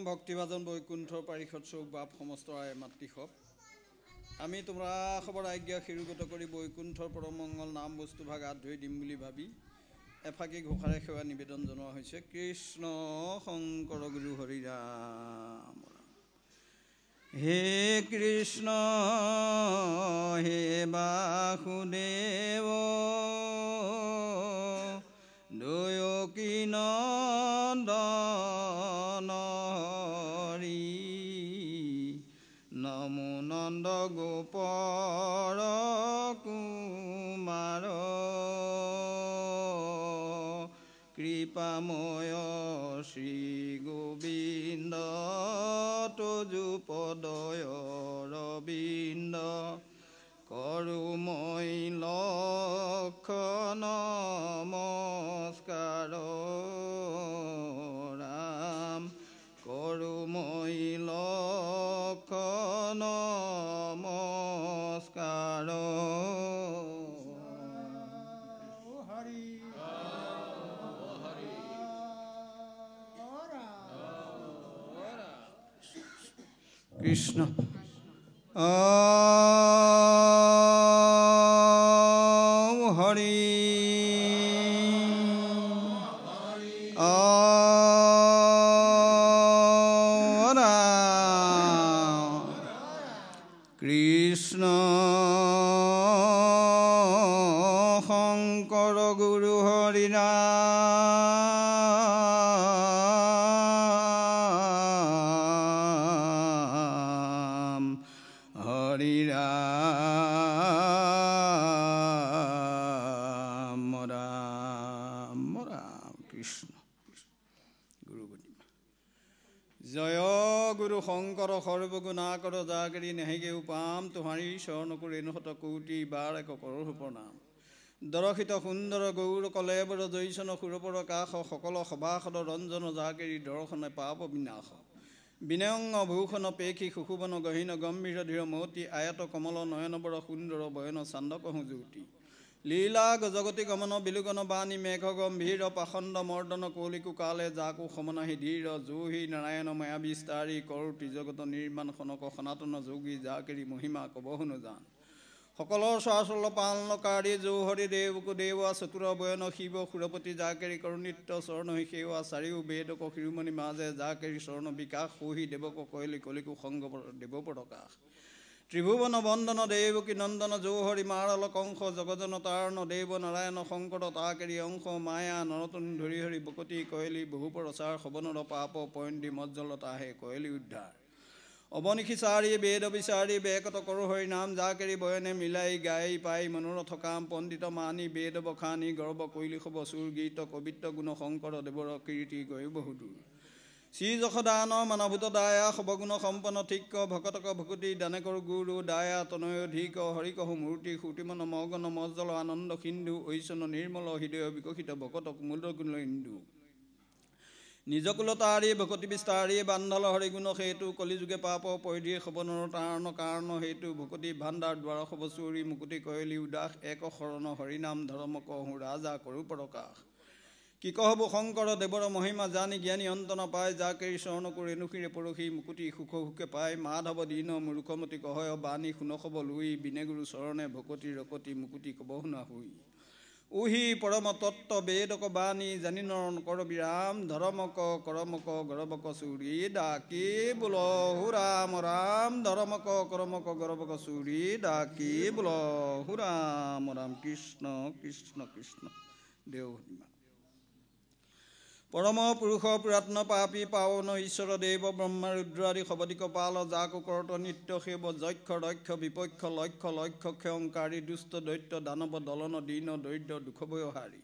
ভক্তিভাজন বৈকুণ্ঠৰ পাৰিষদ চৌক বাপ সমস্ত আয় মাতৃসব আমি তোমৰা খবৰ আজ্ঞা শিৰুগত কৰি বৈকুণ্ঠৰ পৰমঙ্গল নাম বস্তু ভাগ হাত ধুই দিম বুলি ভাবি এফাকি ঘোষাৰে সেৱা নিবেদন জনোৱা হৈছে। কৃষ্ণ শংকৰ গুৰু হৰি ৰাম। হে কৃষ্ণ হে বাসুদেৱ দয়কী নন্দন হৰি নমো নন্দ গোপৰ কুমাৰ কৃপাময় শ্ৰী গোবিন্দ তজু পদয় ৰবিন্দ কৰোমই লক্ষ নমস্কাৰ ৰাম কৰোমই লক্ষ নমস্কাৰ কৃষ্ণ হৰি কৃষ্ণ শংকৰ গুৰু হৰি ৰাম হৰি ৰাম ৰাম ৰাম কৃষ্ণ গুৰু জয় গুৰু শংকৰ সৰ্বগুণাকৰ জাগৰি নেহেগে উপাম তোমাৰি শৰণ কৰি নহত কোটি বাৰ এক কৰোৰ প্ৰণাম দৰশিত সুন্দৰ গৌৰ কলেবৰ জৈচন সুৰপৰ কাষ সকল সভাসদ ৰঞ্জন জাগৰি দৰ্শনে পাপ বিনাশ বিনয়ং ভূষণ পেখি সুশুবন গহীন গম্ভীৰ ধীৰ মতি আয়ত কমল নয়নবৰ সুন্দৰ বয়ন চান্দকহু জ্যোতি লীলা গজগতি গমন বিলুগন বাণী মেঘ গম্ভীৰ পাখণ্ড মৰ্দন কলিকু কালে জাকু সমনাহি ধীৰ জোহি নাৰায়ণ মায়া বিস্তাৰী কৰোতি জগত নিৰ্মাণ খনক সনাতন যোগী জাকেৰি মহিমা কবহু নজান সকলৰ চৰাচল পালনকাৰী জৌহৰি দেৱকু দেৱা চতুৰ বয়ন শিৱ সুৰপতি জাকেৰি কৰুণিত্য চৰণহি সেৱা চাৰিও বেদক শিৰোমণি মাজে জাকেৰি চৰণ বিকাশ সহি দেৱক কৈলি কলিকু সংগ দেৱ প্ৰকাশ ত্ৰিভুৱন বন্দন দেৱকী নন্দন জৌহৰি মাৰল কংস জগজন তাৰণ দেৱ নাৰায়ণ শংকৰ তাকেৰি অংশ মায়া নৰতন ধৰি হৰি বকতি কৈলি বহু প্ৰচাৰ সবনৰ পাপ পয়ন্দি মজ্জলতা হে কৈলি উদ্ধাৰ অবনিশি চাৰি বেদ বিচাৰি বেকত কৰো হৰি নাম জাকেৰি বয়নে মিলাই গাই পাই মনোৰথ কাম পণ্ডিত মানি বেদ বখানি গৰ্ব কৈলি খব সুৰ গীত কবিত্ব গুণ শংকৰ দেৱৰ কীৰ্তি গৈ বহুদূৰ শ্ৰী যশোদান মানভূত দায়া সবগুণ সম্পন্ন ঠিক ভকতক ভকুতি দানেকৰ গুৰু দায়া তনয়োধিক হৰিকহু মূৰ্তি সুতিমন মগন মজ্জল আনন্দ সিন্ধু ঐচন নিৰ্মল হৃদয় বিকশিত ভকতক মূলগুণ ইন্দু নিজকুলতাৰী ভকতি বিস্তাৰী বান্ধল হৰিগুণ সেইটো কলিযুগে পাপ পৰিধি সবনৰ তাৰণ কাৰণ সেইটো ভকতি ভাণ্ডাৰ দ্বাৰ সব চুৰি মুকুতি কৈলি উদাস এক শৰণ হৰিনাম ধৰ্ম কহু ৰাজা কৰো প্ৰকাশ কি কহব শংকৰ দেৱৰ মহিমা জানি জ্ঞানী অন্ত নাপায় জাকেৰি শৰণ কৰি ৰেণুষিৰে পৰহি মুকুতি সুখ সুখে পায় মাধৱ দীন মূৰ্খমতি কহয় বাণী শুনখব লুই বিনে গুৰু চৰণে ভকতি ৰকতি মুকুতি কবহু না হুই উহি পৰম তত্ত্ব বেদক বাণী জানি নৰণ কৰ বিৰাম ধৰ্মক কৰমক গৰবক চুৰি ডাকি বোল হু ৰাম ৰাম ধৰ্মক কৰমক গৰবক চুৰি ডাকি বোল হু ৰাম ৰাম কৃষ্ণ কৃষ্ণ কৃষ্ণ দেও পৰম পুৰুষ পুৰাত্ন পাপী পাৱন ঈশ্বৰ দেৱ ব্ৰহ্মা ৰুদ্ৰ আদি সবদিক পাল জাকু কৰত নিত্য সেৱ যক্ষ ৰক্ষ বিপক্ষ লক্ষ্য লক্ষ্য ক্ষয়ংকাৰী দুষ্ট দৈত্য দানৱ দলন দীন দৰিদ্ৰ দুখভয়হাৰী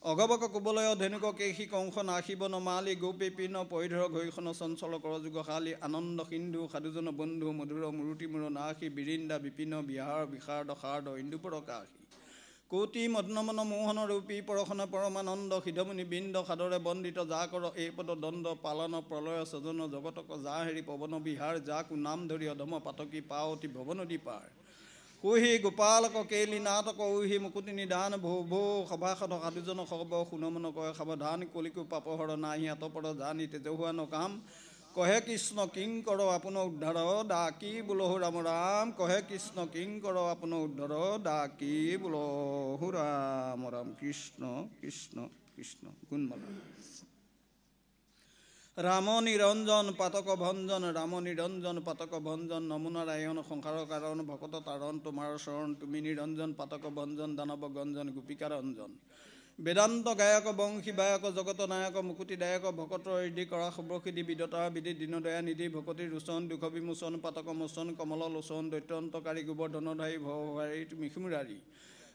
অঘবক কুবলয় ধেনুক কেশী কংস নাশিব নমালি গোপী পিন পৰিধৰ ঘৈখন চঞ্চল কৰযুগশালী আনন্দ সিন্ধু সাধুজন বন্ধু মধুৰ মূৰ্তি মূৰ নাশী বিৰিন্দা বিপিন বিহাৰ বিষাৰ্দ শাৰ্দ ইন্দুপৰ কাশী কোটি মদনমন মোহন ৰূপী পৰশন পৰমানন্দ সিদ্ধমুনি বৃন্দ সাদৰে বন্দিত জাকৰ এই পদ দণ্ড পালন প্ৰলয় সজন জগতক জাহেৰি পৱন বিহাৰ জাকু নাম ধৰি অধম পাতকী পাৱতী ভৱনদী পাৰ কুহি গোপালক কেলি নাটক উহি মুকুতি নিদান ভো ভো সভাসদ সাধুজন সৰ্ব সুনমন কয় সাৱধান কলিকু পাপহৰ নাহি আতপৰ জানি তেজহুৱান কাম কহে কৃষ্ণ কিংকৰ আপোন উদ্ধাৰ ডাকি বোলহু ৰাম ৰাম কহে কৃষ্ণ কিংকৰ আপোন উদ্ধাৰ ডাকি বোলহু ৰাম ৰাম কৃষ্ণ কৃষ্ণ কৃষ্ণ গুণমালা ৰাম নিৰঞ্জন পাতক ভঞ্জন ৰাম নিৰঞ্জন পাতক ভঞ্জন নমো নাৰায়ণ সংসাৰৰ কাৰণ ভকত তাৰণ তোমাৰ শৰণ তুমি নিৰঞ্জন পাতক ভঞ্জন দানৱ গঞ্জন গোপিকা ৰঞ্জন বেদান্ত গায়ক বংশী বায়ক জগত নায়ক মুকুতিদায়ক ভকতৰ হৃদি কৰা শুভ্ৰসিদ্ধি বিদতা বিধি দীনদয়া নিধি ভকতি ৰোচন দুখ বিমোচন পাতক মোচন কমল লোচন দৈত্যন্তকাৰী গোবৰ্ধনধাৰী ভৱহাৰী তুমি সিমুৰাৰী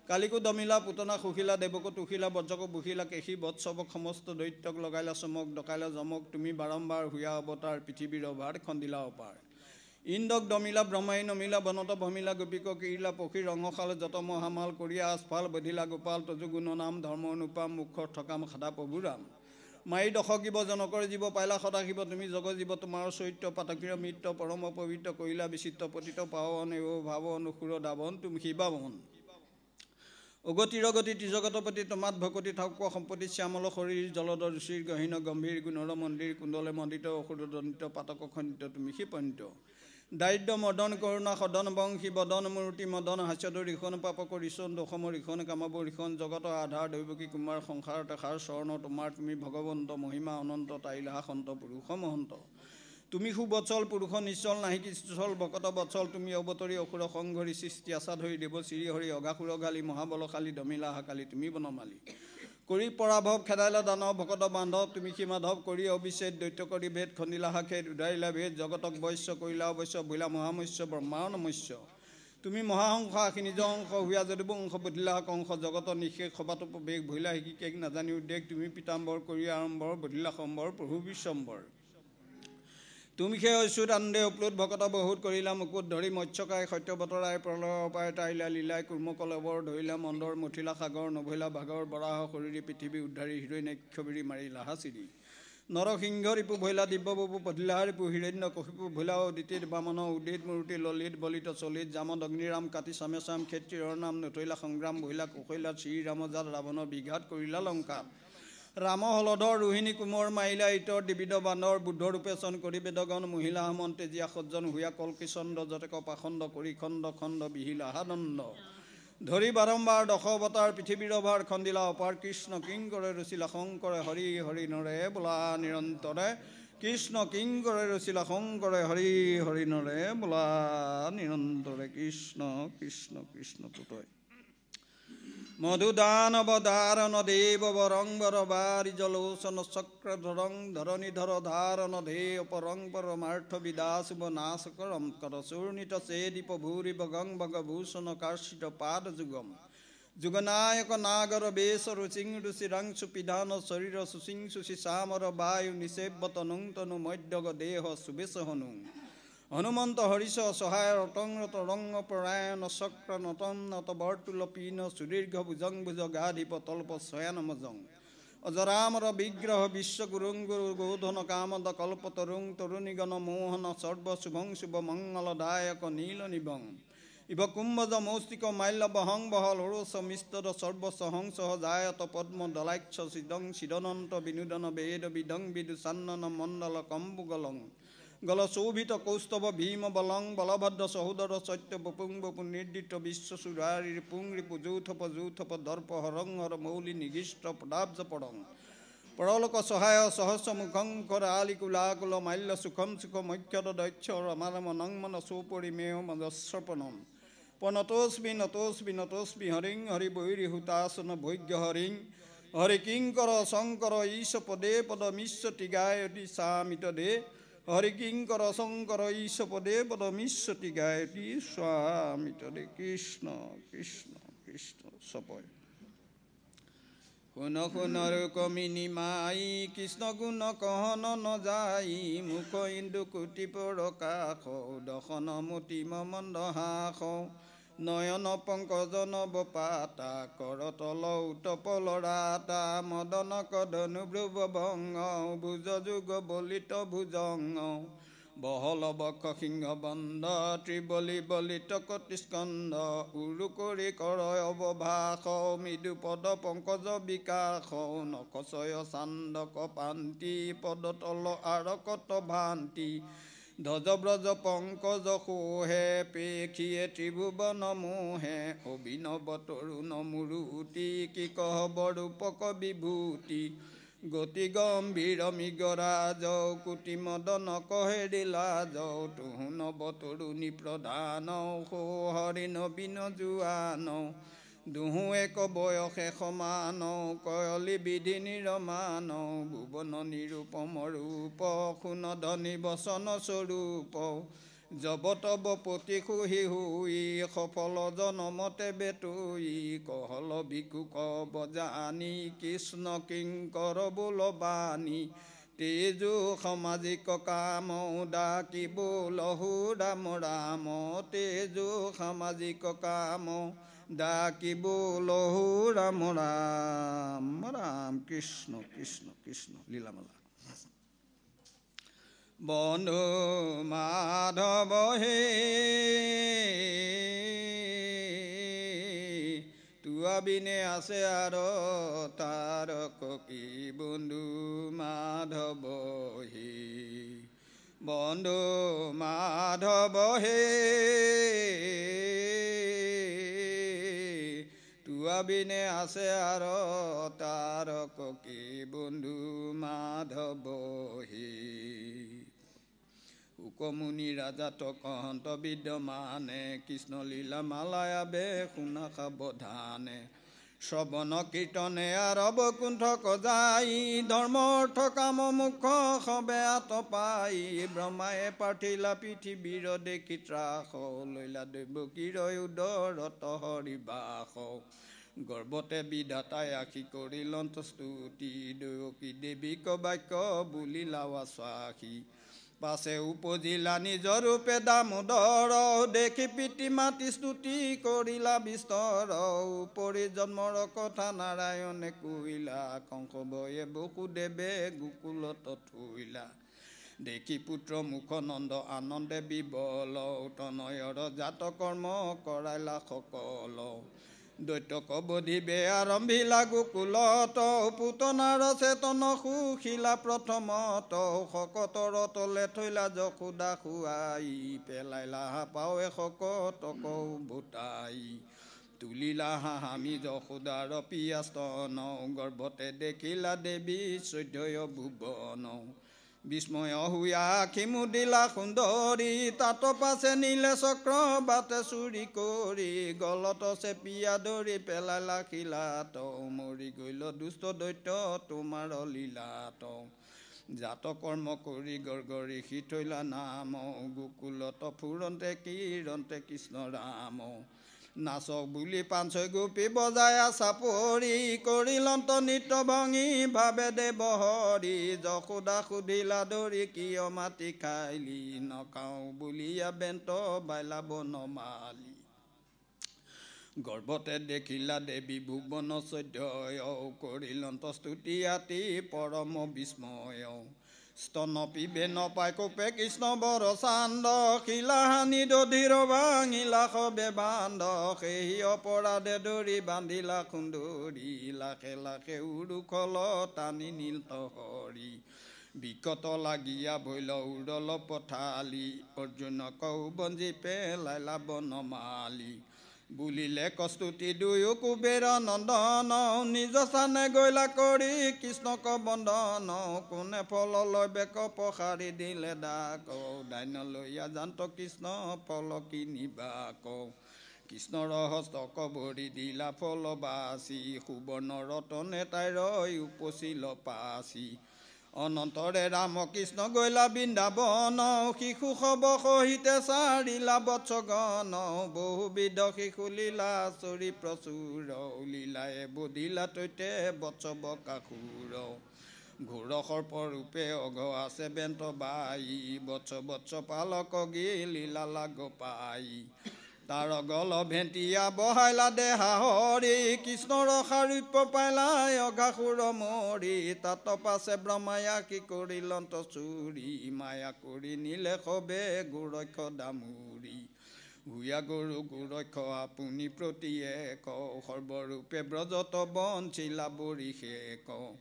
কালিকো দমিলা পুতনা সুখিলা দেৱকো তুখিলা বজ্ৰকো বুখিলা কেশী বৎসৱক সমস্ত দৈত্যক লগাইলা চমক ডকাইলা জমক তুমি বাৰম্বাৰ হুয়া অৱতাৰ পৃথিৱীৰ অভাৰ খন্দিলা অপাৰ ইন্দ্ৰক দমিলা ব্ৰহ্মাই নমিলা বনত ভমিলা গোপীক কিৰিলা পক্ষী ৰঙশাল যত মহামাল কৰিয়া আস্ফাল বধিলা গোপাল তজু গুণ নাম ধৰ্ম অনুপাম মুখৰ থকাম খাদা প্ৰভু ৰাম মাই দশকিব জনকৰ জীৱ পাইলা সদাশিৱ তুমি জগ জীৱ তোমাৰ চৰিত্ৰ পাতকীয় মিত্ৰ পৰম পবিত্ৰ কৰিলা বিচিত্ৰ পতিত পাৱন এও ভাৱ অনুসুৰ দাৱন তুমি শিৱাবন অগতি ৰগতি ত্ৰিজগতপতি তোমাত ভকতি থাক সম্পত্তি শ্যামল শৰীৰ জলদ ঋষিৰ গহীন গম্ভীৰ গুণৰ মন্দিৰ কুণ্ডলে মণ্ডিত অসুৰ দণ্ডিত পাতক খণ্ডিত তুমি ক্ষিপণ্ডিত দাৰিদ্ৰ মদন কৰুণা সদন বংশী বদন মূৰ্তি মদন হাস্যদ ৰিখন পাপক ৰিচন দশম ৰিখন কামব ৰিখন জগত আধাৰ দৈৱকী কুমাৰ সংসাৰ তেষাৰ চৰণ তোমাৰ তুমি ভগৱন্ত মহিমা অনন্ত তাইলা সন্ত পুৰুষ মহন্ত তুমি সুবৎসল পুৰুষ নিশ্চল নাহি কিশল ভকত বৎসল তুমি অৱতৰী অসুৰ সংঘৰি সৃষ্টি আশা ধৰি দেৱ শ্ৰী হৰি অঘাসুৰ গালি মহাবলশালী দমিলা হাকালি তুমি বনমালী কৰি পৰাভৱ খেদাইলা দানৱ ভকত বান্ধৱ তুমি সীমাধৱ কৰি অবিচ্ছেদ দৈত্য কৰি ভেদ খন্দিলা হাখেদ উদাৰিলা ভেদ জগতক বৈশ্য কৰিলা অৱশ্য ভৈলা মহামস্য ব্ৰহ্মাৰ নমস্য তুমি মহাহংস আশী নিজ অংশ হুয়া যদিব অংশ বধিলা কংস জগত নিশেষ সবাতো বেগ ভৈলা শিকি কেক নাজানি উদ্বেগ তুমি পীতাম্বৰ কৰি আৰম্বৰ বধিলা সম্বৰ প্ৰভু বিশ্বম্বৰ তুমি সেই ঐশ্বত আনন্দে উপলোত ভকত বহুত কৰিলা মুকুট ধৰি মৎস্যকাই সত্য বতৰাই প্ৰলয় অপায় তাইলা লীলাই কুৰ্ম কলবৰ ধৰিলা মন্দৰ মথিলা সাগৰ নভৈলা ভাগৰ বৰাহ শৰীৰী পৃথিৱী উদ্ধাৰী হৃদয় নেক্ষবিৰি মাৰিলা হাচিৰি নৰসিংহ ৰিপু ভৈলা দিব্য বপু পধিলা ৰিপু হিৰণ্য কশিপু ভৈলা উদিত বামন উদিত মূৰ্তি ললিত বলিত চলিত জামত অগ্নিৰাম কাটি চামে চাম ক্ষেত্ৰীৰ নাম নথৈলা সংগ্ৰাম ভৈলা কুশৈলা শ্ৰীৰামজাত ৰাৱণৰ বিঘাত কৰিলা লংকাত ৰাম হলধৰ ৰোহিণী কুমৰ মাইলা ইতৰ দিবিদ বান্দৰ বুদ্ধ ৰূপেচন কৰি বেদগণ মহিলা হেমন্তে জীয়া সজ্জন হুয়া কলকিচন্দ যতেক পাখণ্ড কৰি খণ্ড খণ্ড বিহিলা হানন্দ ধৰি বাৰম্বাৰ দশ অৱতাৰ পৃথিৱীৰ অভাৰ খন্দিলা অপাৰ কৃষ্ণ কিংকৰে ৰচিলা শংকৰে হৰি হৰি নৰে বোলা নিৰন্তৰে কৃষ্ণ কিংকৰে ৰচিলা শংকৰে হৰি হৰি নৰে বোলা নিৰন্তৰে কৃষ্ণ কৃষ্ণ কৃষ্ণ তুতয় মধুদানৱ দাৰণ দেৱ বৰং বৰবাৰী জলোচন চক্ৰ ধৰং ধৰণী ধৰ ধাৰণ ধে অপৰং পৰমাৰ্থ বিদাস নাশ কৰম কৰ চূৰ্ণিত চেদীপ ভূৰি বগং ভগভূষণ কাৰ্ষিত পাদ যুগম যুগনায়ক নাগৰ বেশ ৰুচিং ৰুচিৰাং সুপিধান শৰীৰ সুচিং সুচি চামৰ বায়ু নিষেব্য তনুং তনু মধ্যগ দেহ সুবেশ হনুং হনুমন্ত হৰিষ সহায় ৰতং ৰত ৰং পৰায়ণ চক্ৰ নতন নত বৰ্তুল পীন সুদীৰ্ঘ ভুজং ভুজ গাধিপ তল্প শয়ন মজং অজৰামৰ বিগ্ৰহ বিশ্বগুৰুং গুৰু গোধন কামদ কল্পতৰুং তৰুণীগণ মোহন সৰ্ব শুভং শুভ মংগলদায়ক নীল নিবং ইব কুম্ভজ মৌষ্টিক মাল্য বহং বহল ৰোষ মিস্তদ সৰ্বসহংস জায়ত পদ্ম দলাক্ষ সিদং সিদনন্ত বিনোদন বেদ বিদং বিদু চান্নন মণ্ডল কম্বুগলং গল শোভিত কৌস্তভ ভীম বলং বলভদ্ৰ সহোদৰ সত্য বপুং বপু নিৰ্দিত বিশ্ব সুৰাৰী ৰিপুং ৰিপু যৌথপ দৰ্প হৰং হৰ মৌলি নিগিষ্ট পদাব্জ পৰং পৰলোক সহায় সহস্ৰ মুখং কৰ আলি কুলাকুল মাল্য সুখম সুখ মক্ষদ দক্ষ ৰমাৰম নং মন সৌপৰি মেয় মজস্ৰপনম পনতোস্মি নতোস্মি নতোস্মি হৰিং হৰি বৈৰী হুতাসন ভৈজ্ঞ হৰিং হৰি কিংকৰ শংকৰ ঈশ পদে পদমিশ্বতি গায়তি সামিত দে হৰি কিংকৰ শংকৰ ঈশ পদে পদমিশ্বতি গায়তি স্বামিত দে কৃষ্ণ কৃষ্ণ কৃষ্ণ চপয় শুন শুনৰ কমিনী মাই কৃষ্ণ গুণ কহন নযাই মুখ ইন্দু কুটি প্ৰকাশ দশন মতি মন্দ হাস নয়ন পংকজন বপাতা কৰতল উতপল ৰাতা মদন কদনু ভ্ৰুৱ ভংগ ভুজ যুগ বলিত ভুজং বহল বক্ষ সিংহ বন্ধ ত্ৰিবলি বলিত কটি স্কন্ধ উৰু কৰি কৰয় অৱভাষ মৃদু পদ পংকজ বিকাশ নকচয় চান্দক পান্তি পদতল আৰকত ভান্তি ধ্বজ ব্ৰজ পংকজ সোহে পেশীয়ে ত্ৰিভুৱন মোহে অভিনৱ তৰুণ মুৰুতি কি কহব ৰূপক বিভূতি গতি গম্ভীৰ মৃগৰাজ কুটি মদন কহেৰি লাজ তুহু নৱ তৰুণী প্ৰধান সৌহৰি নবীন জোৱান দুহু এক বয়সে সমান কয়লি বিধি নিৰমান ভুৱন নিৰূপম ৰূপ শুন ধনী বচন স্বৰূপ জব তব পতি শুহি হুই সফল জনমতে বেতুই কহল ভিক্ষুক বজানি কৃষ্ণ কিংকৰ বোলবাণী তেজু সামাজিক কাম ডাকি বোলহু ৰাম ৰাম তেজু সামাজিক কাম ডাকি বোলহু ৰাম ৰাম ৰাম কৃষ্ণ কৃষ্ণ কৃষ্ণ লীলামালা বন্ধু মাধৱ হে তুয়া বিনে আছে আৰ তাৰ কি বন্ধু মাধৱ হে বন্ধু মাধৱ হে তুয়া বিনে আছে আৰ তাৰ কি বন্ধু মাধৱ হে উকমুনি ৰাজা তকহন্ত বিদ্যমানে কৃষ্ণ লীলা মালায়াবে শুনা সাৱধানে শ্ৰৱণ কীৰ্তনে আৰৱ কুণ্ঠক যাই ধৰ্ম অৰ্থ কাম মুখ সবে আত পাই ব্ৰহ্মায়ে পাৰ্থিলা পৃথিৱীৰ দেখি ত্ৰাস লৈলা দেৱকীৰ উদৰত হৰিবাস গৰ্ভতে বিধাতাই আশী কৰিলন্ত স্তুতি দেৱকী দেৱীক বাক্য বুলিলা ৱাসাখী পাছে উপজিলা নিজৰ ৰূপে দামোদৰ দেখি পিতৃ মাতি স্তুতি কৰিলা বিস্তৰ উপৰি জন্মৰ কথা নাৰায়ণে কৈলা কংস বয়ে বসুদেৱে গোকুলত থৈলা দেখি পুত্ৰ মুখ নন্দ আনন্দে বিবল তনয়ৰ জাত কৰ্ম কৰাইলা সকল দৈত্যক বধিবে আৰম্ভিলা গোকুলত পুতনাৰ চেতন সুখিলা প্ৰথমত শকতৰ তলে থৈলা যশোদা খুৱাই পেলাইলা পাৱে শকতক ভোটাই তুলিলা হামি যশোদাৰ পিয়াস্তন গৰ্ভতে দেখিলা দেৱী চৈধ্যয় ভুৱন বিস্ময় হুয়া আখি মুদিলা সুন্দৰী তাত পাছে নীলে চক্ৰ বাটে চুৰি কৰি গলত চেপিয়া ধৰি পেলাইলা শিলাত মৰি গইল দুষ্ট দৈত্য তোমাৰ লীলাত জাত কৰ্ম কৰি গৰগৰি সি থৈলা নাম গোকুলত ফুৰন্তে কিৰন্তে কৃষ্ণ ৰাম নাচক বুলি পাঞ্চৈ গোপী বজায়া চাপৰি কৰিলন্ত নৃত্য ভঙি ভাবে দেৱ হৰি যশোদা সুধিলা ধৰি কিয় মাটি খাইলি নখাওঁ বুলিয়া বেন্ত বাইলা বনমালি গৰ্ভতে দেখিলা দেৱী ভুৱন চৈধ্যয় কৰিলন্ত স্তুতি আতি পৰম বিস্ময় স্তন পিবে নপাই কোপে কৃষ্ণ বৰ চান্দ শিলাহানি দধিৰ ভাঙিলা সবে বান্ধ সেই অপৰাধে ধৰি বান্ধিলা সুন্দৰী লাখে লাখে উৰুখল টানি নীল হৰি বিকট লাগিয়া ভৈল উৰল পথালি অৰ্জুনক বঞ্জি পেলাইলা বনমালি বুলিলে কস্তুতি দুয়ো কুবেৰ নন্দন নিজ স্থানে গৈলা কৰি কৃষ্ণক বন্দন কোনে ফল লৈ বেক পখাৰি দিলে ডাক দান্য লৈয়া জান্ত কৃষ্ণ ফল কিনিবাক কৃষ্ণৰ হস্তক ভৰি দিলা ফল বাচি সুবৰ্ণ ৰতনে তাইৰ উপচিল পাচি অনন্তৰে ৰাম কৃষ্ণ গৈলা বৃন্দাবন শিশু সব সহিতে চাৰিলা বৎসগণ বহুবিধ শিশু লীলা চৰি প্ৰচুৰ লীলায়ে বধিলা তৈতে বৎস বকাসুৰ ঘোৰ সৰ্পৰূপে অঘ আছে বেন্ত বাই বৎস বৎস পালক গি লীলা লাগ পাই তাৰ গল ভেটিয়া বহাইলা দেহা হৰি কৃষ্ণৰ সাৰূপ্য পাইলাই অঘাসুৰ মৰি তাত পাছে ব্ৰহ্মায়া কি কৰিলন্ত চুৰি মায়া কৰি নিলে সবে গোৰক্ষ দামুৰি ভূঞা গৰু গোৰক্ষ আপুনি প্ৰতিয়ে কওঁ সৰ্বৰূপে ব্ৰজত বঞ্চিলা বৰিষে কওঁ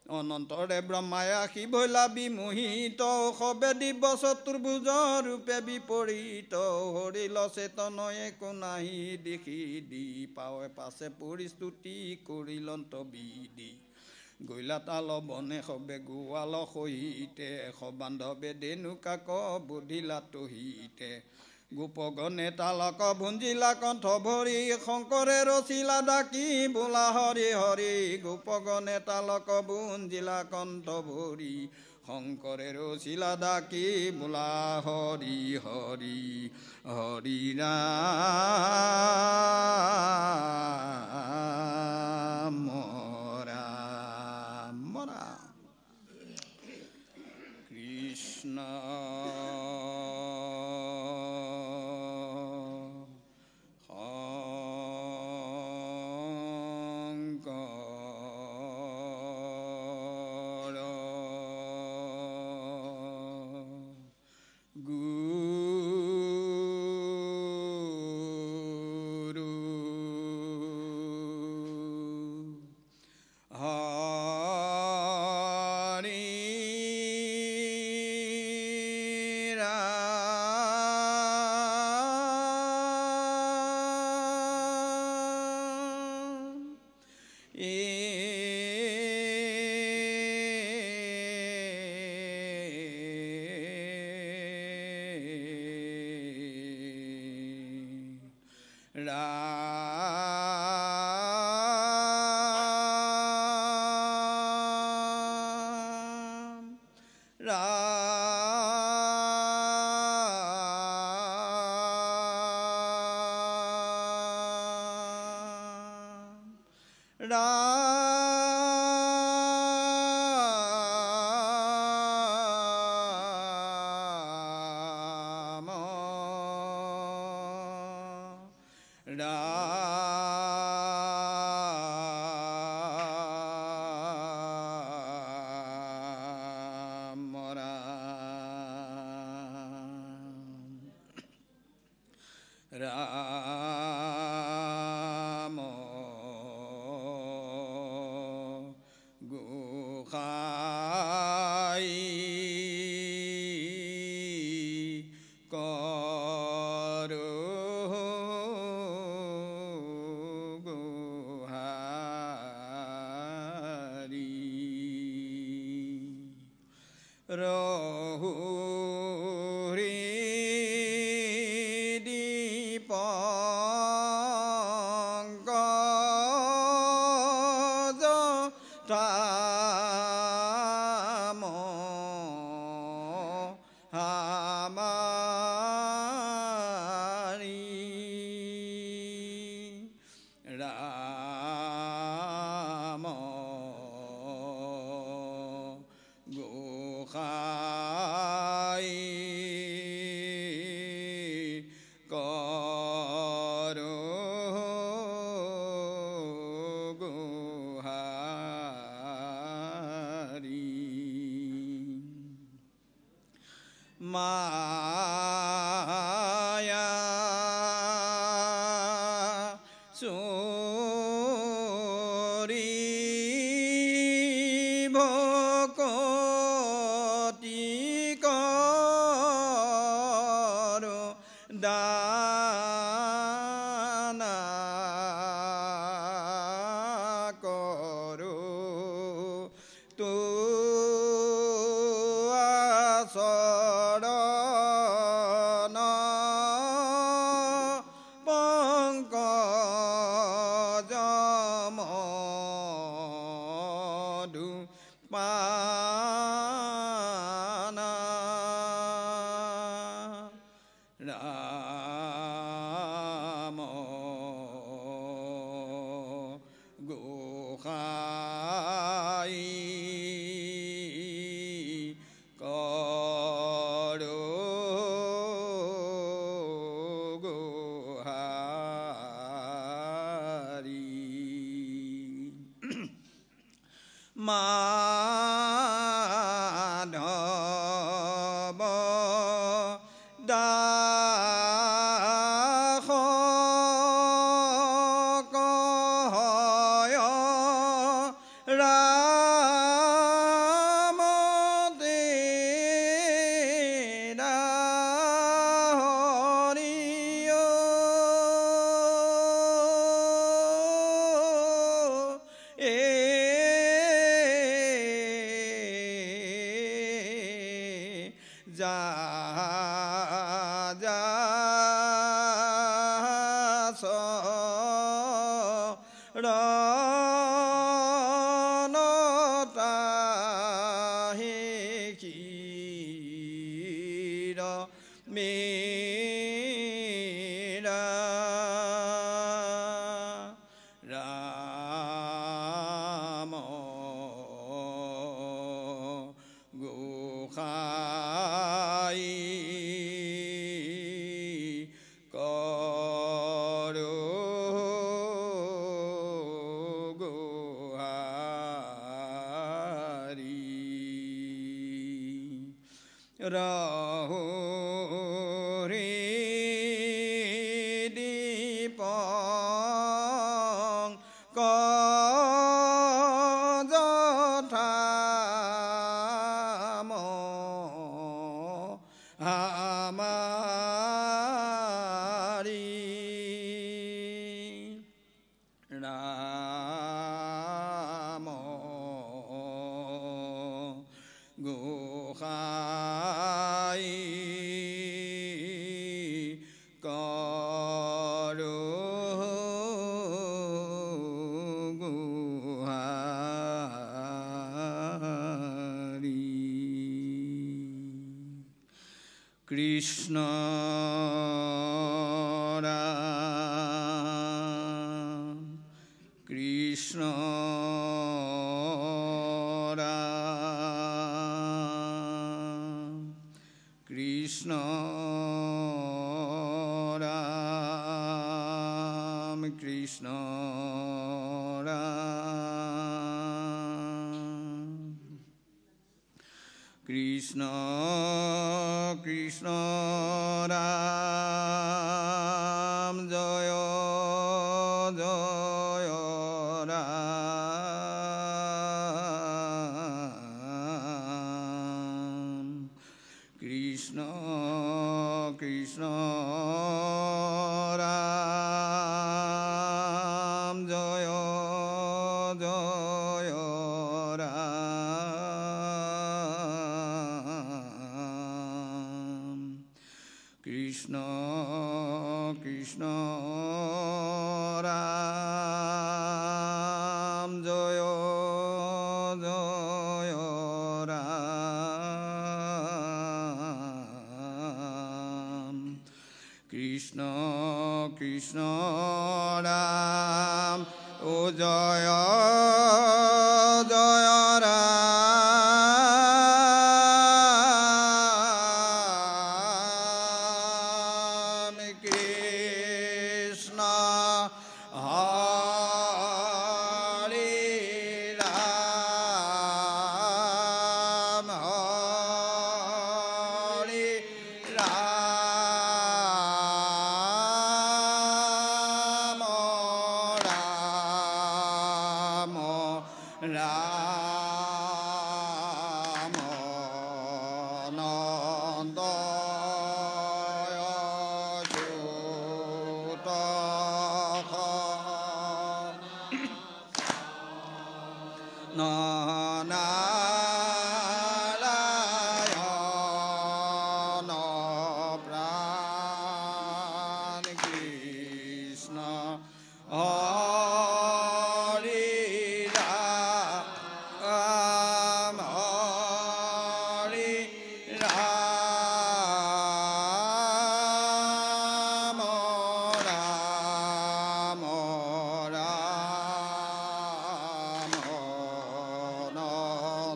অনন্তৰে ব্ৰহ্মায়া শিৱলা বিমোহিত সবে দিব্য চতুৰ্ভুজ ৰূপে বিপৰীত হৰিল চেতনয়ে কোনাহি দেখি দি পাৱে পাছে পৰিস্তুতি কৰিলন্ত বিধি গৈলা তাল বনে সবে গোৱাল সহিতে সবান্ধৱে দেনু কাক বুধিলা তহিতে গোপগণে তালক ভুঞ্জিলা কণ্ঠ ভৰি শংকৰে ৰচিলা ডাকি বোলা হৰি হৰি গোপগণে তালক ভুঞ্জিলা কণ্ঠ ভৰি শংকৰে ৰচিলা ডাকি বোলা হৰি হৰি হৰি ৰাম ৰাম ৰাম কৃষ্ণ মাধৱ দাস কয় ৰাম তেৰা হৰিয় যা যা ৰণতাহে ক্ষীৰ মেৰা ৰাম গোসাঁই কৰো গোহাৰি ৰহো ৰে দীপং কজথাম আমাৰি ৰাম গোসাঁই কৰো গোহাৰি কৃষ্ণ ৰাম কৃষ্ণ রাম কৃষ্ণ রাম কৃষ্ণ রাম কৃষ্ণ কৃষ্ণ রাম জয় জয় রাম কৃষ্ণ কৃষ্ণ রাম জয় জয় রাম কৃষ্ণ কৃষ্ণ রাম জয় জয় রাম কৃষ্ণ কৃষ্ণ রাম ও জয় জয় রাম কৃষ্ণ হরে রাম হরে রাম রাম রাম নন্দ নারায়ণ প্রাণ কৃষ্ণ হরে রাম হরে রাম রাম রাম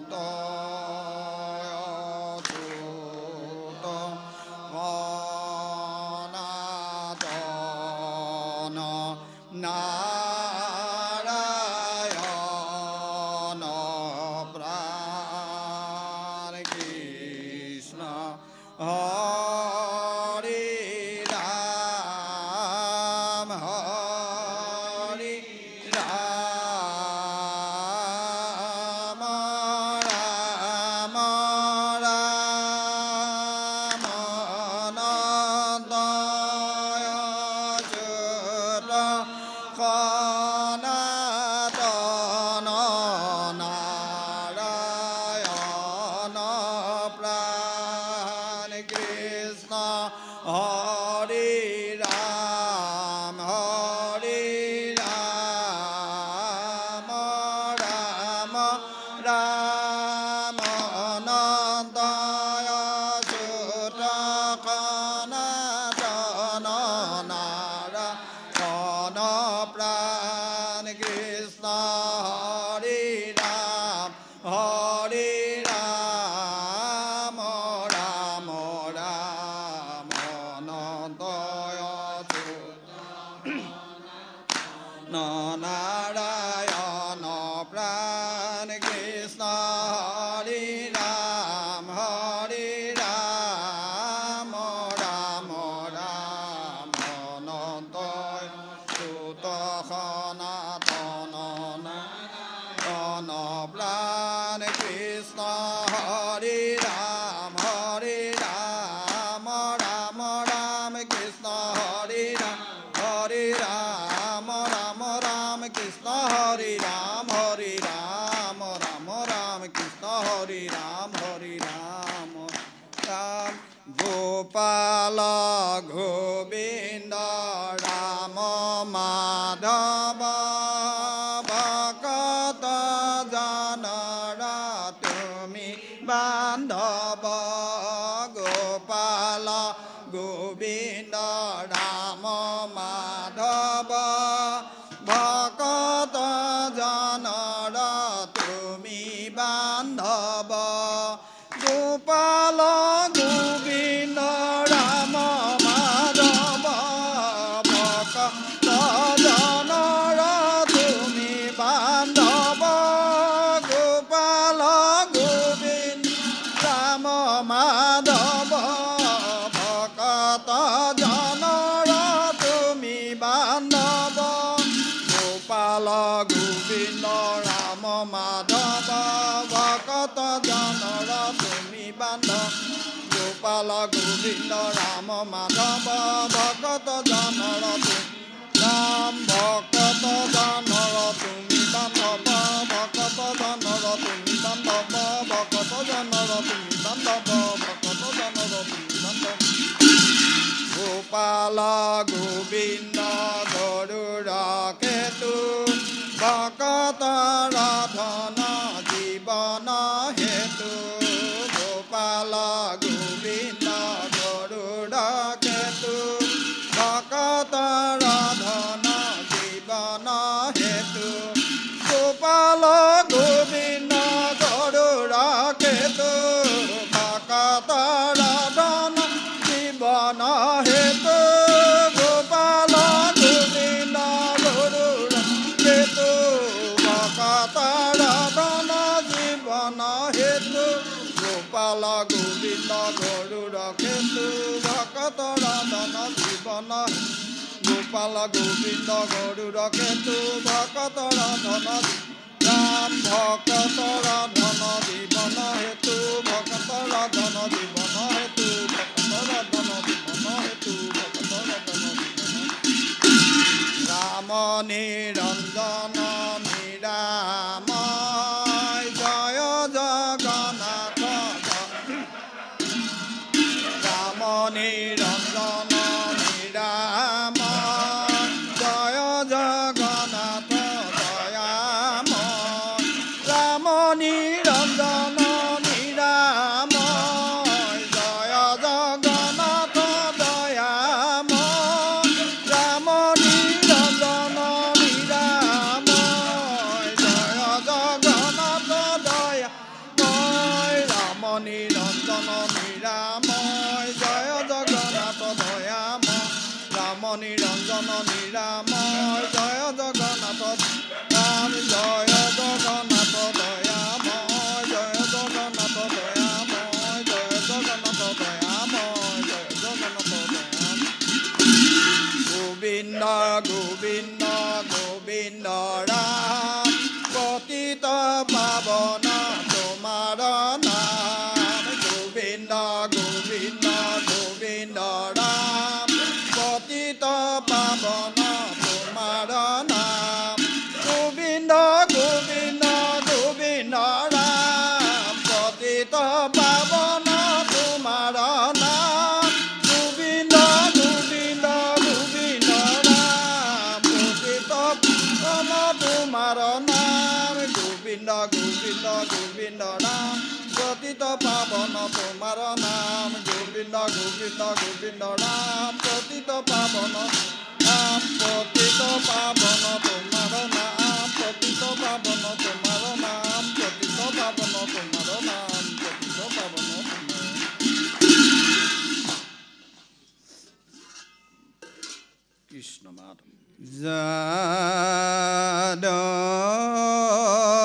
প্রাণ কৃষ্ণ হরি রাম হরি রাম রাম রাম অনন্ত সুত সনাতন অন প্রাণ কৃষ্ণ হরি রাম রাম রাম কৃষ্ণ হরি রাম রাম কৃষ্ণ হরি রাম রাম কৃষ্ণ হরি রাম রাম গোপাল গোবিন্দ রাম মাধব ভকত জনরা তুমি বান্ধব গোপাল গোবিন্দ রাম মাধব ভকত জনরা তুমি বান্ধব গোপাল গোবিন্দ রাম মাধব ভকত জনরা তুমি বান্ধব গোপাল গোবিন্দ রাম মাধব ভকত জনরা তুমি বান্ধব গোপাল গোবিন্দ রাম মাধব ভকত জনরা তুমি বান্ধব গোপাল গোবিন্দ রাম মাধব ভকত জনরা রাম ভকত জনরা তুমি বান্ধব ভকত জনরা তুমি বান্ধব ভকত জনরা তুমি বান্ধব ভকত জনরা তুমি বান্ধব গোপাল গোবিন্দ গৰুড় কেতু ভকত ৰাধন জীবন হেতু গোপাল গোবিন্দ গৰুড় কেতু ভকত ৰাধন জীবন হেতু গোপাল গোবিন্দ গৰুড় কেতু ভকত ৰাধন জীবন হেতু গোপাল গোবিন্দ গৰুড় কেতু ভকত ৰাধন জীবন হেতু গোপাল গোবিন্দ গৰুড় কেতু ভকত ৰাধন জীবন গোপাল গোবিন্দ গৰুড় কেতু ভকত ৰাধন ৰাম ভকত ৰাধন জীবন হেতু ভকত ৰাধন জীবন হেতু ভকত ৰাধন জীবন হেতু ভকত ৰাধন ৰাম নিৰঞ্জন নিৰাময় জয় জগন্নাথ ৰাম নিৰঞ্জন নিৰাময় জয় জগন্নাথ দয়াময় ৰাম নিৰঞ্জন নিৰাময় জয় জগন্নাথ দয়াময় ৰাম নিৰঞ্জন নিৰাময় জয় জগন্নাথ দয়াময় ৰাম নিৰঞ্জন নিৰাময় জয় জগন্নাথ দয়াময় ৰাম নিৰঞ্জন নিৰাময় জয় জগন্নাথ ৰাম জয় জগন্নাথ দয়াময় জয় জগন্নাথ দয়াময় জয় জগন্নাথ দয়াময় জয় জগন্নাথ দয়াময় গোবিন্দ গোবিন্দ গোবিন্দ ৰাম পতিত পাৱন তোমাৰ নাম গোবিন্দ গোবিন্দ গোবিন্দ ৰাম পতিত পাৱন তোমাৰ নাম গোবিন্দ গোবিন্দ গোবিন্দ ৰাম পতিত পাৱন তোমাৰ নাম গোবিন্দ গোবিন্দ গোবিন্দ ৰাম পতিত পাৱন তোমাৰ নাম গোবিন্দ গোবিন্দ গোবিন্দ ৰাম পতিত পাৱন তোমাৰ নাম গোবিন্দ গোবিন্দ গোবিন্দ ৰাম পতিত পাৱন নাম পতিত পাৱন তোমাৰ নাম পতিত পাৱন তোমাৰ নাম পতিত পাৱন তোমাৰ নাম পতিত পাৱন কৃষ্ণ মাধৱ যাদৱ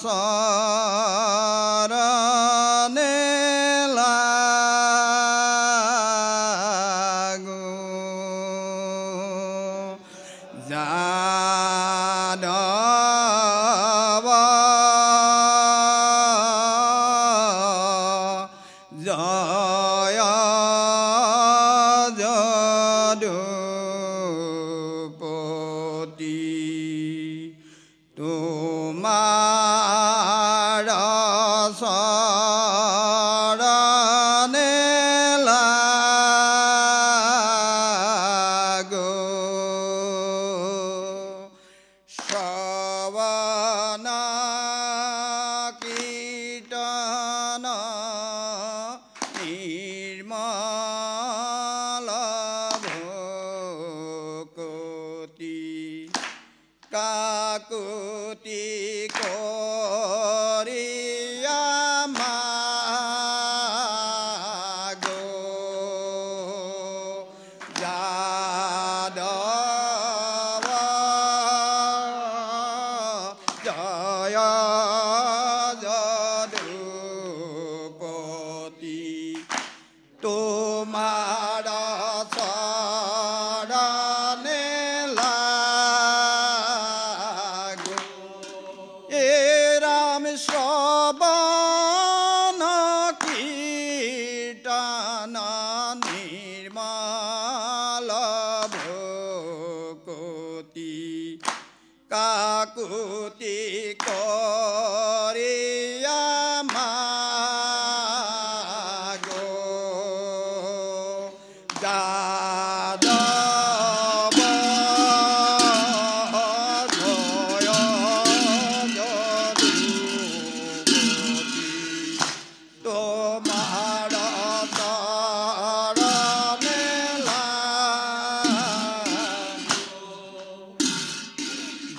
শরণে লাগো যাদব জয় যদুপতি তোমার শরণে লাগো শ্রবণ কীর্তন নির্মল ভকতি কাকুতি করিয়া মাগো যাদব জয় যদুপতি তোমার শরণে লাগো এ রাম শ্রবণ কীর্তন নির্মল ভকতি কাকুতি করিয়া মাগো যাদব জয় যদুপতি তোমার শরণে লাগো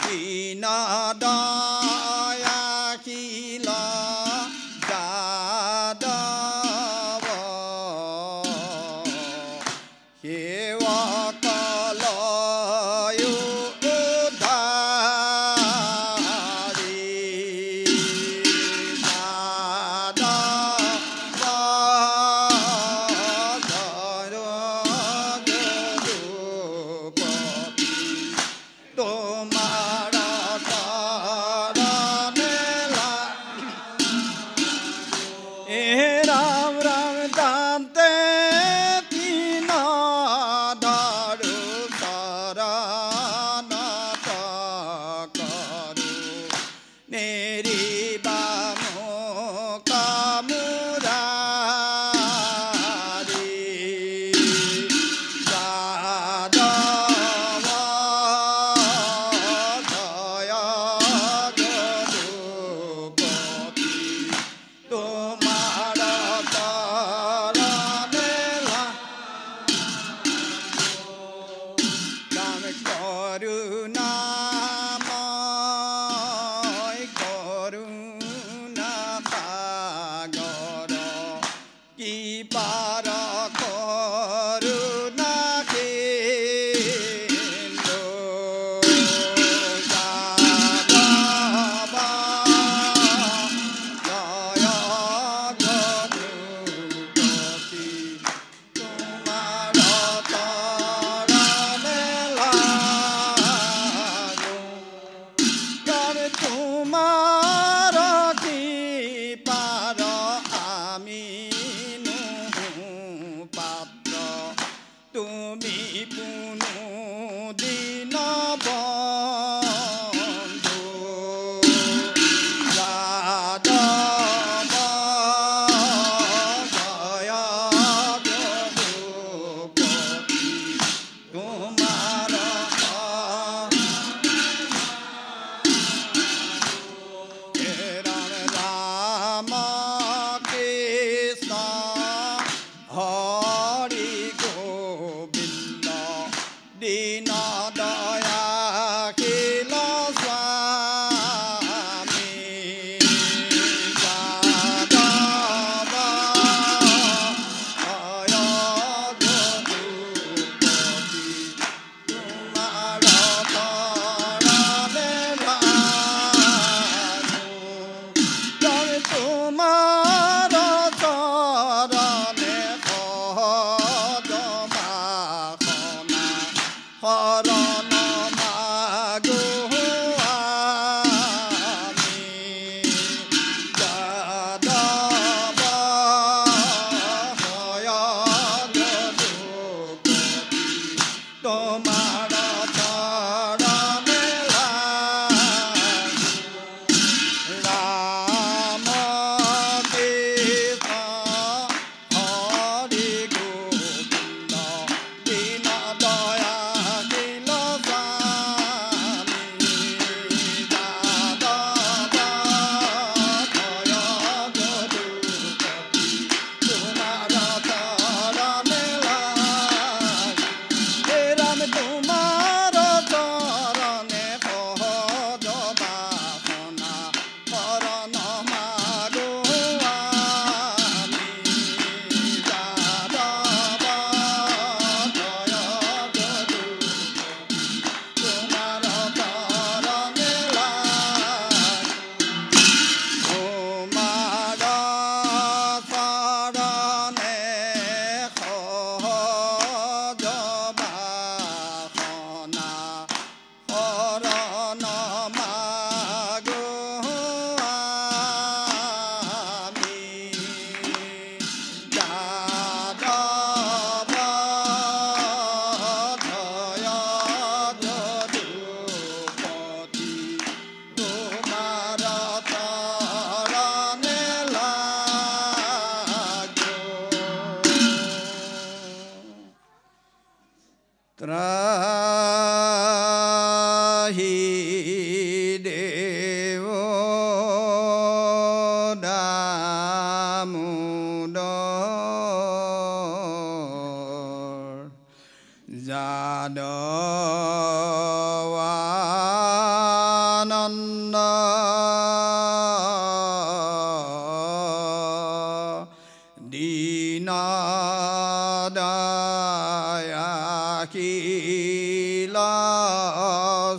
দীন দয়াশীল যাদব সেবকল উদ্ধারি যাদব যদুপতি তোমার শরণে লাগো এ রাম রাম দান্তে তিন ধরু শরণ করু নিরিবাম কামুরারি যাদব জয় যদুপতি তোমার শরণে রাম করুণাময় করুণা সাগর কি পার করুণা কেন্দ্র যাদব জয় যদুপতি তোমার শরণে লাগো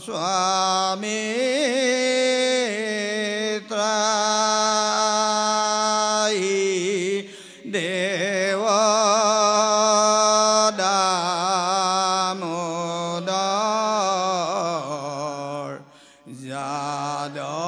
Swami Trai Deva Damodar Jadavananda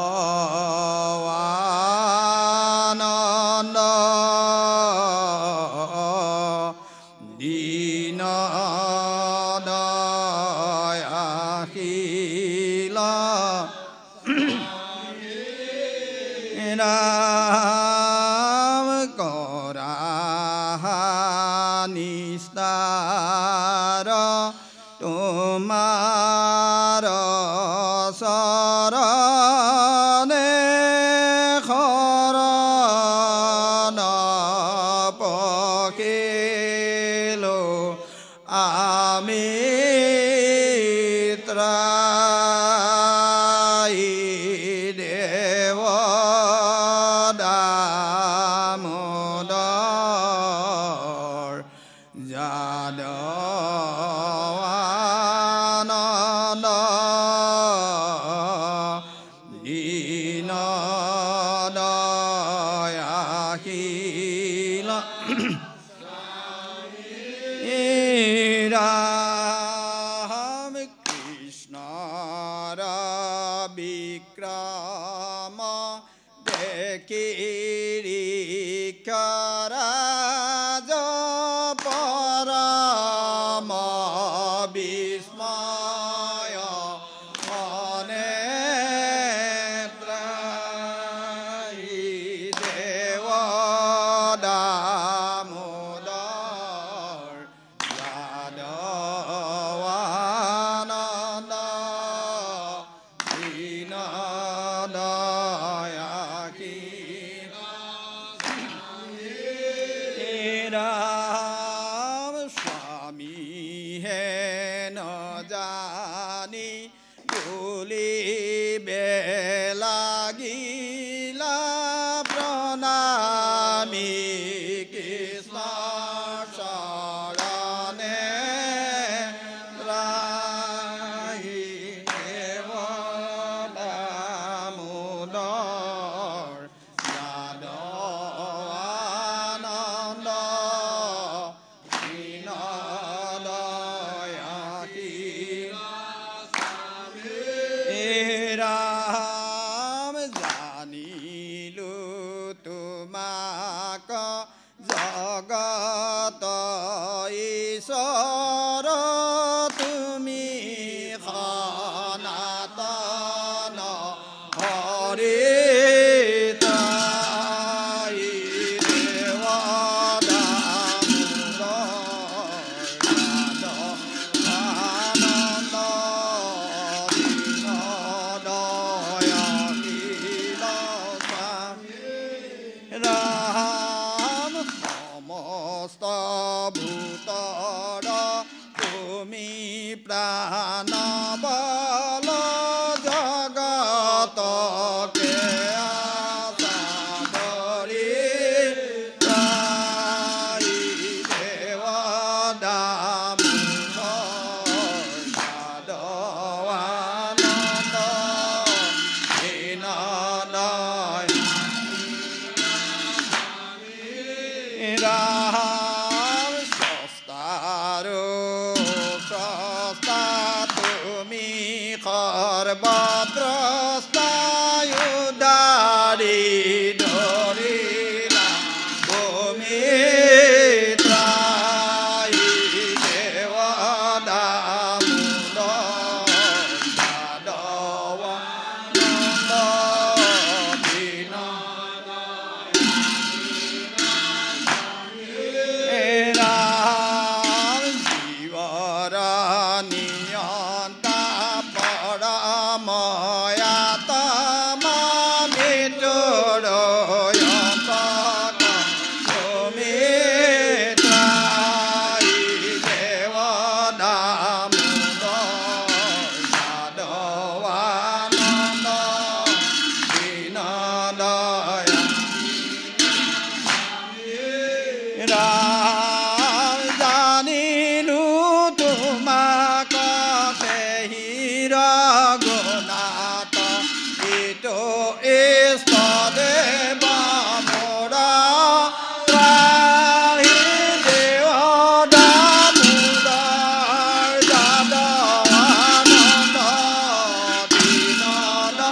Nam Koranistara Tumara Sarane Khorana Pakilo Amitra Ra Nata Ito Istadeva Mora Trahi Deva Damodar Jadavananda Dinada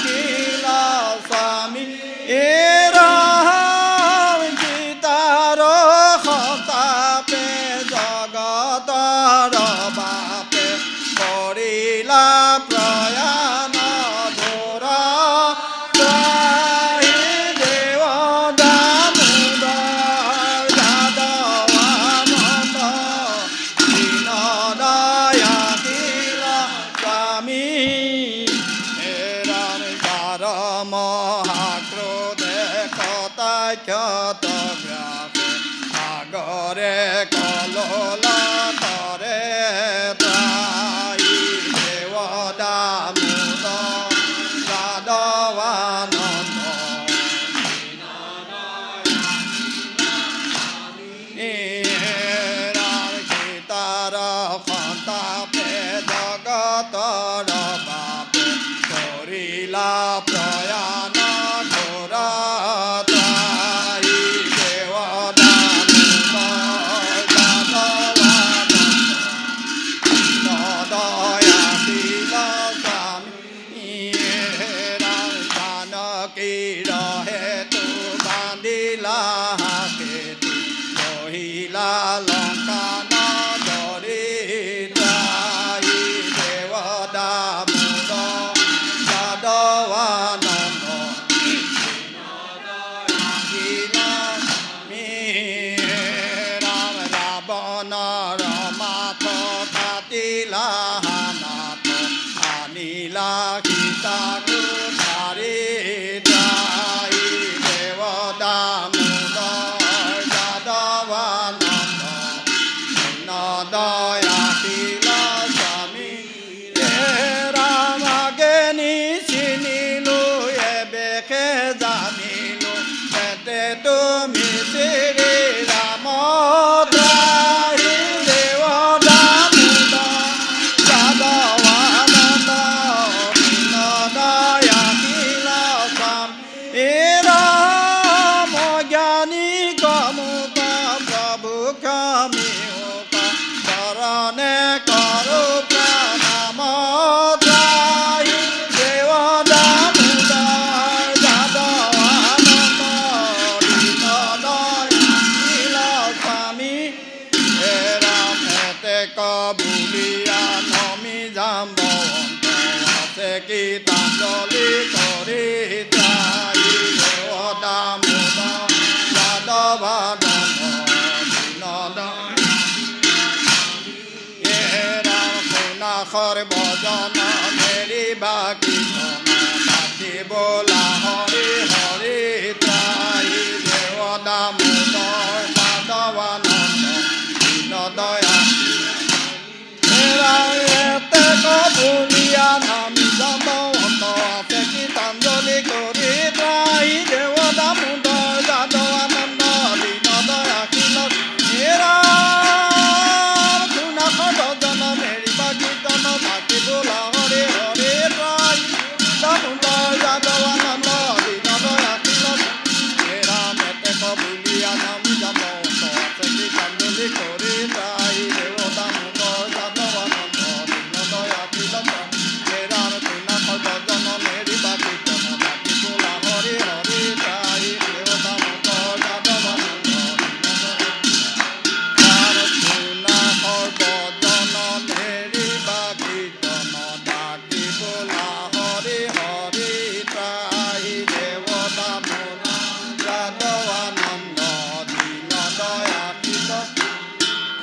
Kila Swami Eram Jitaro Khatape Jagatara Bape Korila Prayana Dora Trahi Deva Damodar Jadavananda Dinadaya Kila Swami Eram Jara Mahakrodhe Kota Kyata Grafe Agare Kolola Tare Trai Deva Damodar Jadavananda Eram Kitara Khantape Jagatara Bape Korila Prayana Gora Trai Deva Damodar Jadavananda Nadaya Kila Swami Eram Janaki Rahe Tu Bandila Ketu Lohila Lankana Dori Trai Deva Damodar Jadavananda Kila Ram Ravana Ramatha Katila Hanatha Anila Kita Kutari Trai Deva Damodar Jadavananda Nadaya Kila Swami Ram Ageni Sinilu Ebeke Zanilu Ete Tumi Siri Ramodrai Deva Damodar Jadavananda Dinadaya Kila Swami Ram Gyani Kamuka Prabhu Kami Upa Sarane Karu Pranama Trai Deva Damodar Jadavananda Dinadaya Kila Swami Eram Ete Kabulia Nomi Jambavanta Ase Gitanjali Kori Trai Deva Damodar Jadavananda Dinadaya Eram Kuna Khar Bhajana Meri Baki Bhakti Bola Hari Hari Trai Deva Damodar Jadavananda Dinadaya Eram Ete Kabulia Nomi Jambavanta Ase Gitanjali Kori Trai Deva Damodar Jadavananda Dinadaya Kila Eram Kuna Khar Bhajana Meri Baki Bhakti Bola Hari Hari Trai Damodar Jadavananda Dinadaya Kila Eram Ete Kabulia Nomi Jambavanta Ase Gitanjali Kori Trai Deva Damodar Jadavananda Dinadaya Kila Eram Kuna Khar Bhajana Meri Baki Bhakti Bola Hari Hari Trai Deva Damodar Jadavananda Kuna Khar Bhajana Meri Baki Bhakti Bola Hari Hari Trai Deva Damodar Jadavananda Dinadaya Kila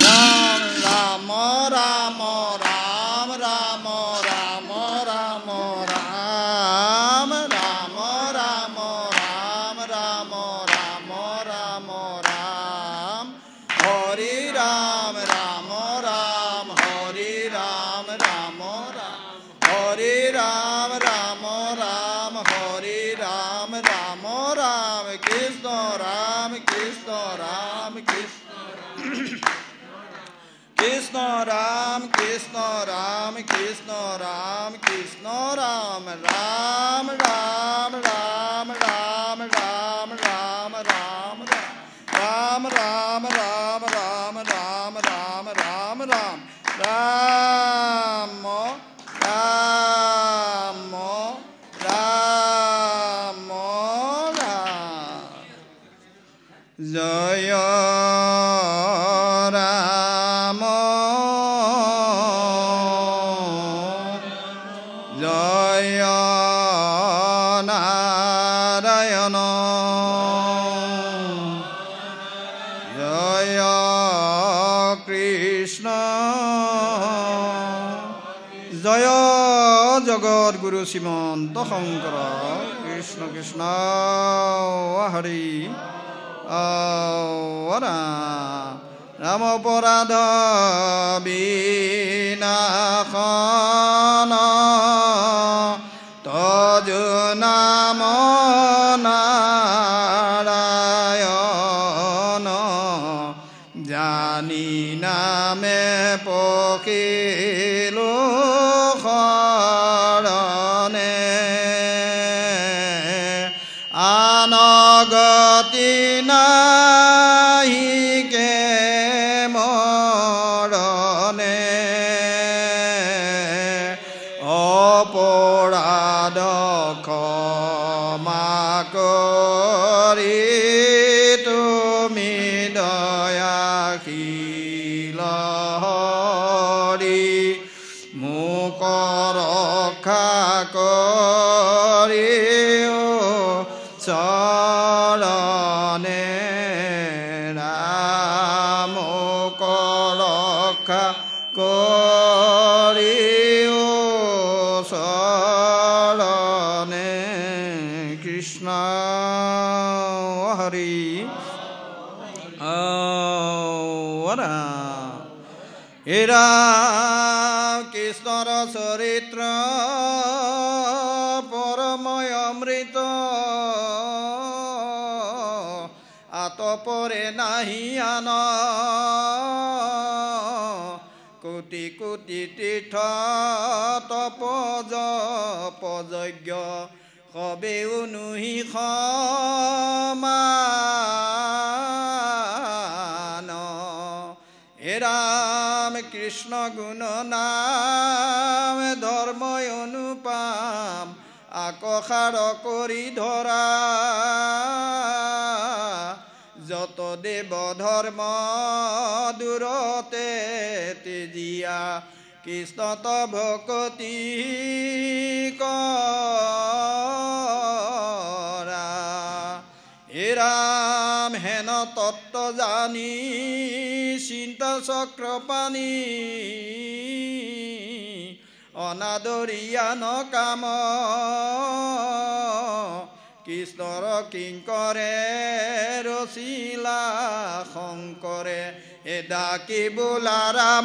Ram Ram Ram Ram Ram Ram Ram Ram Ram Ram Ram Ram Ram Ram Ram Hari Ram Ram Ram Hari Ram Ram Ram Hari Ram Ram Ram Hari Ram Ram Ram Krishna Ram Krishna Ram Krishna Krishna Ram Krishna Ram Krishna Ram Krishna Ram Ram Ram Ram Ram Ram Ram Ram Ram Ram Ram Ram Ram Ram Ram Ram Ram Jaya Rama Jaya Narayana Jaya Krishna Jaya Jagat Guru Simanta Shankara Krishna Krishna Hari Avara Ramaparada Vinakhana Tajunamo Narayana Jani Name Pokhilu Kharane Anagati nahi ke morane oporado khama kori tumi dayakila hari mukorokha kori Sarane Ramokorokha Koriyo Sarane Krishna Hari Avara Ira Krishna Saritra Paramayamrita Atopore Nahiyana Kuti Kuti Titha Tapoja Pojagya Kobe Unuhi Khamana Eram Krishna Gunanam Dharma Anupam Akokhara Kori Dhora Joto Deva Dharma Durate Tejia Krishna Bhakti Kara Eram Hena Tattva Jani Sinta Sakrapani Anadoriya no Kama Krishnor Kinkare Rosila Shankare Edaki Bulara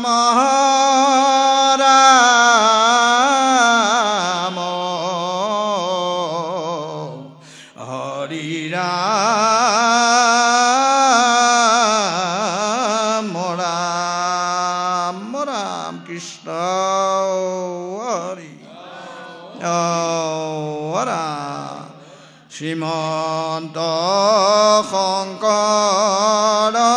Maharamo Hari Ram Ram Ram Krishna Hari Ram Srimanta Shankara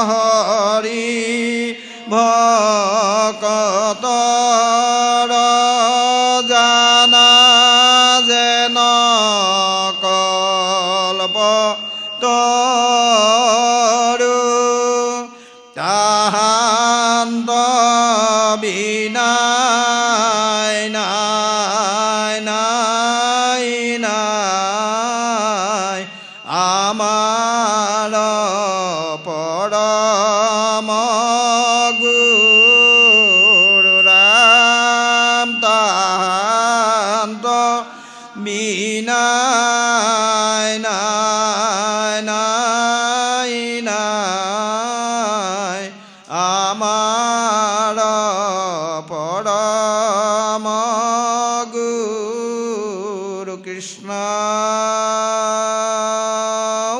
Hari Bhakatara Jana Jena Kalpa Taru Tahanta Binay Nay Nay Nay Amara Parama Guru Ram Tahanta Binay Nay Nay Nay Amara Parama Guru Krishna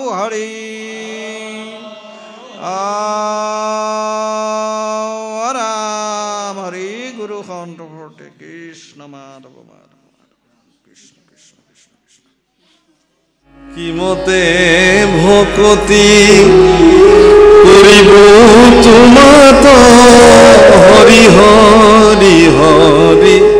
Hari Ram Hari Guru Khanto Protect Madhav Madhav Krishna Krishna Krishna Krishna কিমতে ভকতি কৰিব তোমাত হৰি হৰি হৰি